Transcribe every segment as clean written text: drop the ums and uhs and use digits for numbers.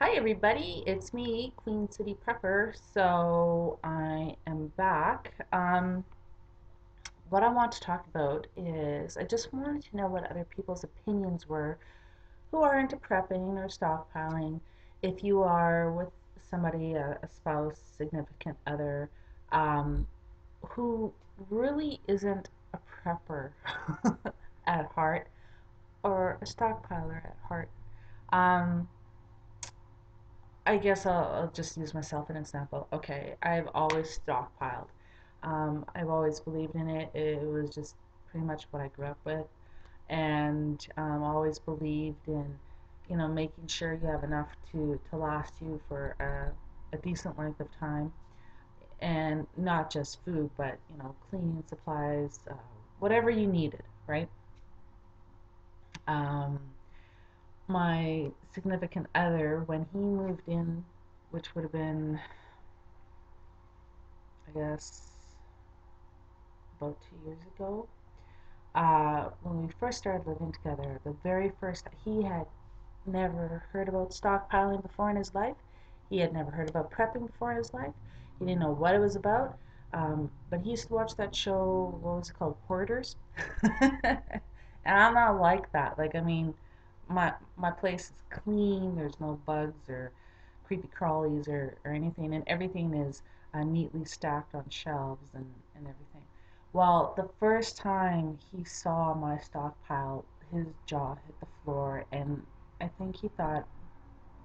Hi everybody, it's me, Queen City Prepper. So I am back. What I want to talk about is I just wanted to know what other people's opinions were who are into prepping or stockpiling. If you are with somebody, a spouse, significant other, um, who really isn't a prepper at heart or a stockpiler at heart. Um, I guess I'll just use myself an example. Okay, I've always stockpiled. I've always believed in it. It was just pretty much what I grew up with, and always believed in, making sure you have enough to last you for a decent length of time, and not just food, but cleaning supplies, whatever you needed, right? Um, my significant other, when he moved in, which would have been, I guess, about 2 years ago. When we first started living together, the very first, he had never heard about stockpiling before in his life. He had never heard about prepping before in his life. He didn't know what it was about. But he used to watch that show, what was it called? Hoarders. And I'm not like that. Like, I mean, my place is clean. There's no bugs or creepy crawlies or anything, and everything is neatly stacked on shelves and everything. Well, the first time he saw my stockpile, his jaw hit the floor, and I think he thought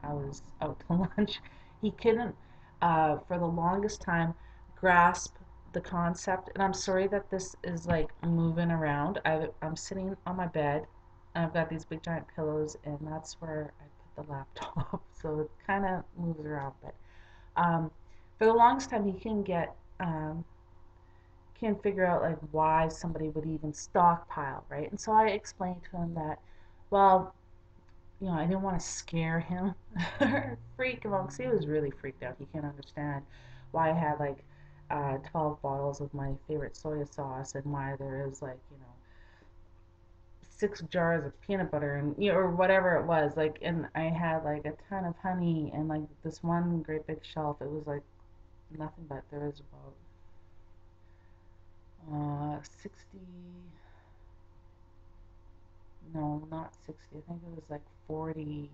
I was out to lunch. He couldn't, for the longest time, grasp the concept. And I'm sorry that this is like moving around. I'm sitting on my bed, and I've got these big giant pillows, and that's where I put the laptop. So it kind of moves around. But um, for the longest time, he couldn't get, can't figure out like why somebody would even stockpile, right? And so I explained to him that, well, I didn't want to scare him or freak him out because he was really freaked out. He can't understand why I had like 12 bottles of my favorite soy sauce and why there is like, 6 jars of peanut butter and, or whatever it was. Like, and I had like a ton of honey and like this one great big shelf. It was like nothing but there was about 60, no, not 60. I think it was like 40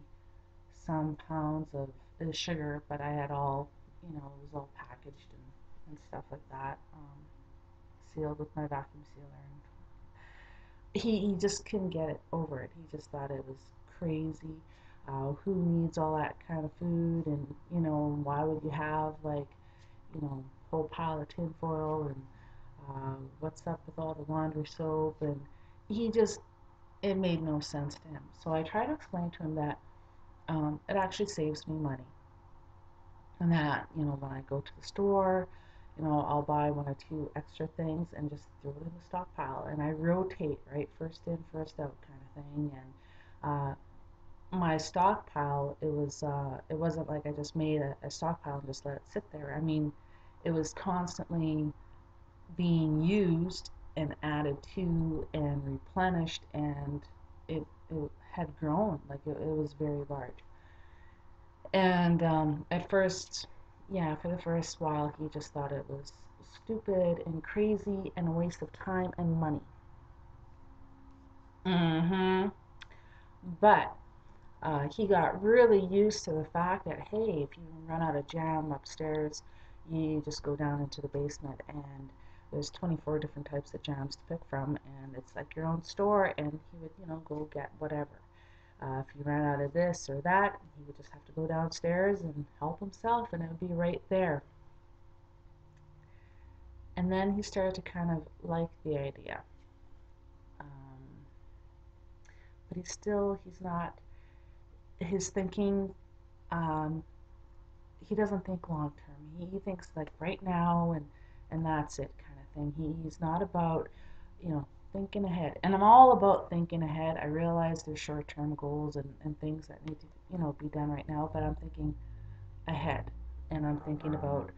some pounds of sugar, but I had all, it was all packaged and stuff like that, sealed with my vacuum sealer. And he just couldn't get it over it. He just thought it was crazy. Who needs all that kind of food? And, why would you have like, a whole pile of tinfoil? And what's up with all the laundry soap? And he just, it made no sense to him. So I tried to explain to him that it actually saves me money. And that, when I go to the store, I'll buy one or two extra things and just throw it in the stockpile. And I rotate, right? First in, first out kind of thing. And my stockpile, it wasn't like I just made a stockpile and just let it sit there. I mean, it was constantly being used and added to and replenished, and it had grown. Like it was very large. And at first, yeah, for the first while, he just thought it was stupid and crazy and a waste of time and money. Mm-hmm. But he got really used to the fact that, hey, if you run out of jam upstairs, you just go down into the basement and there's 24 different types of jams to pick from, and it's like your own store, and he would, go get whatever. If he ran out of this or that, he would just have to go downstairs and help himself, and it would be right there. And then he started to kind of like the idea. Um, but he's not, his thinking, um, he doesn't think long term. He thinks like right now and that's it kind of thing. He's not about, thinking ahead. And I'm all about thinking ahead. I realize there's short term goals and things that need to, be done right now, but I'm thinking ahead. And I'm thinking about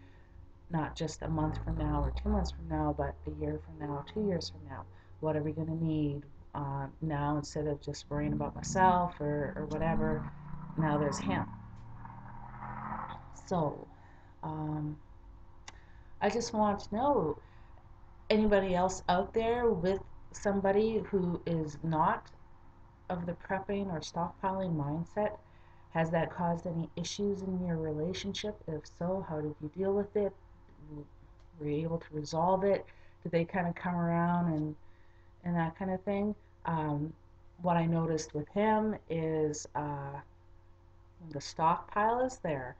not just a month from now or 2 months from now, but a year from now, 2 years from now. What are we going to need now instead of just worrying about myself or whatever? Now there's him. So, um, I just want to know, anybody else out there with somebody who is not of the prepping or stockpiling mindset? Has that caused any issues in your relationship? If so, how did you deal with it? Were you able to resolve it? Did they kind of come around and that kind of thing? Um, what I noticed with him is the stockpile is there,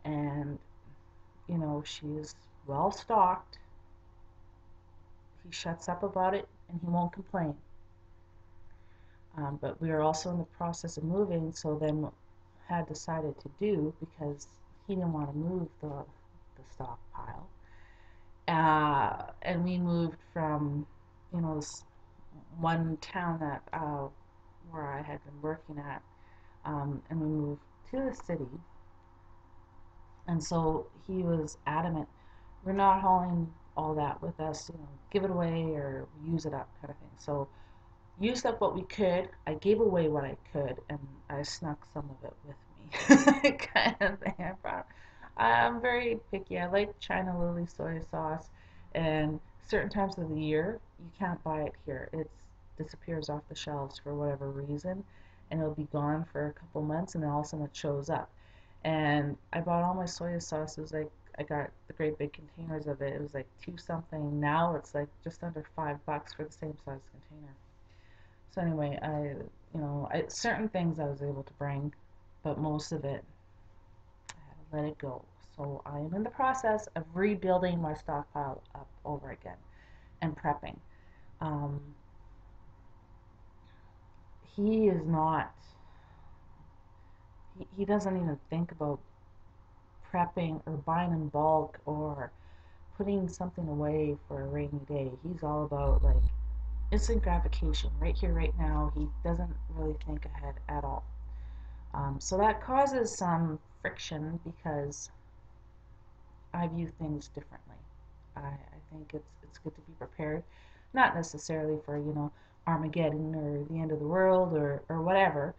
and she's well stocked. He shuts up about it and he won't complain. But we are also in the process of moving, so then had decided to do, because he didn't want to move the stockpile. And we moved from, this one town that where I had been working at, and we moved to the city. And so he was adamant, we're not hauling all that with us, give it away or use it up, kind of thing. So used up what we could. I gave away what I could, and I snuck some of it with me, kind of thing. I'm very picky. I like China Lily soy sauce, and certain times of the year you can't buy it here. It disappears off the shelves for whatever reason, and it'll be gone for a couple months, and then all of a sudden it shows up. And I bought all my soy sauce. It was like I got the great big containers of it. It was like two something. Now it's like just under $5 for the same size container. So anyway, certain things I was able to bring, but most of it I had to let it go. So I am in the process of rebuilding my stockpile up over again and prepping. Um, he is not. He doesn't even think about prepping or buying in bulk or putting something away for a rainy day. He's all about like instant gratification, right here, right now. He doesn't really think ahead at all. So that causes some friction because I view things differently. I think it's good to be prepared, not necessarily for Armageddon or the end of the world or whatever.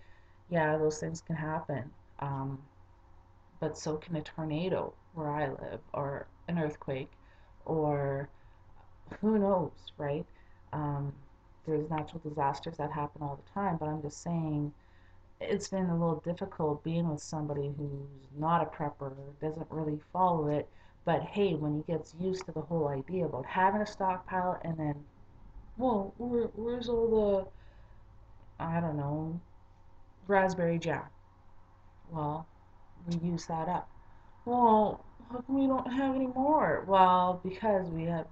Yeah, those things can happen, but so can a tornado where I live, or an earthquake, or who knows, right? Um, there's natural disasters that happen all the time, but I'm just saying it's been a little difficult being with somebody who's not a prepper, doesn't really follow it. But hey, when he gets used to the whole idea about having a stockpile, and then, well, where's all the, I don't know, raspberry jam? Well, we use that up. Well, how come we don't have any more? Well, because we have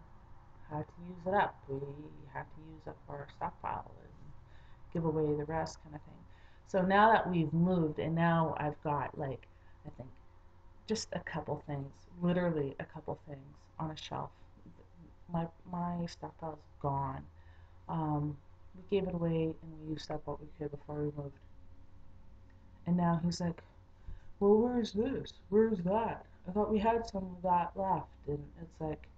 had to use it up. We have to use up our stockpile and give away the rest, kind of thing. So now that we've moved, and now I've got like, I think just a couple things, literally a couple things on a shelf. My stockpile's gone. We gave it away and we used up what we could before we moved. And now he's like, well, where's this? Where's that? I thought we had some of that left. And it's like,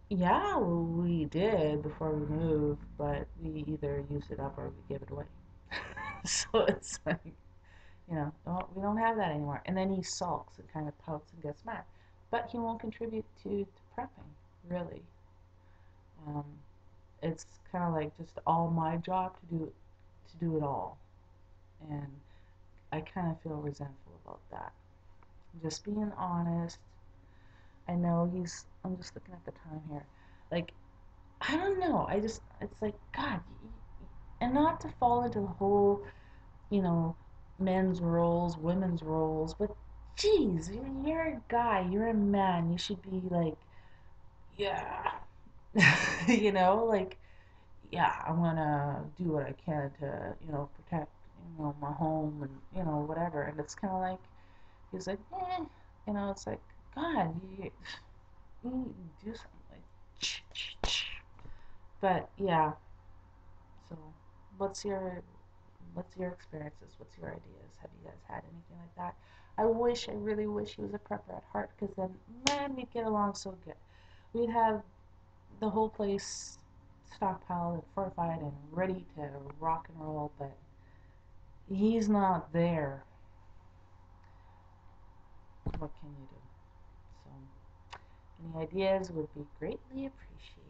yeah, we did before we moved, but we either used it up or we gave it away. So it's like, we don't have that anymore. And then he sulks and kind of pouts and gets mad. But he won't contribute to prepping, really. Um, it's kind of like just all my job to do it all. And I kind of feel resentful about that. Just being honest. I know I'm just looking at the time here. Like, I don't know. It's like, God, and not to fall into the whole, you know, men's roles, women's roles, but geez, you're a guy, you're a man, you should be like, yeah, like, yeah, I'm gonna do what I can to, protect, my home and, whatever. And it's kind of like, he's like, it's like, God, you do something like, but yeah. So, what's your what's your experiences? What's your ideas? Have you guys had anything like that? I really wish he was a prepper at heart, because then, man, we'd get along so good. We'd have the whole place stockpiled and fortified and ready to rock and roll, but he's not there. what can you do? So any ideas would be greatly appreciated.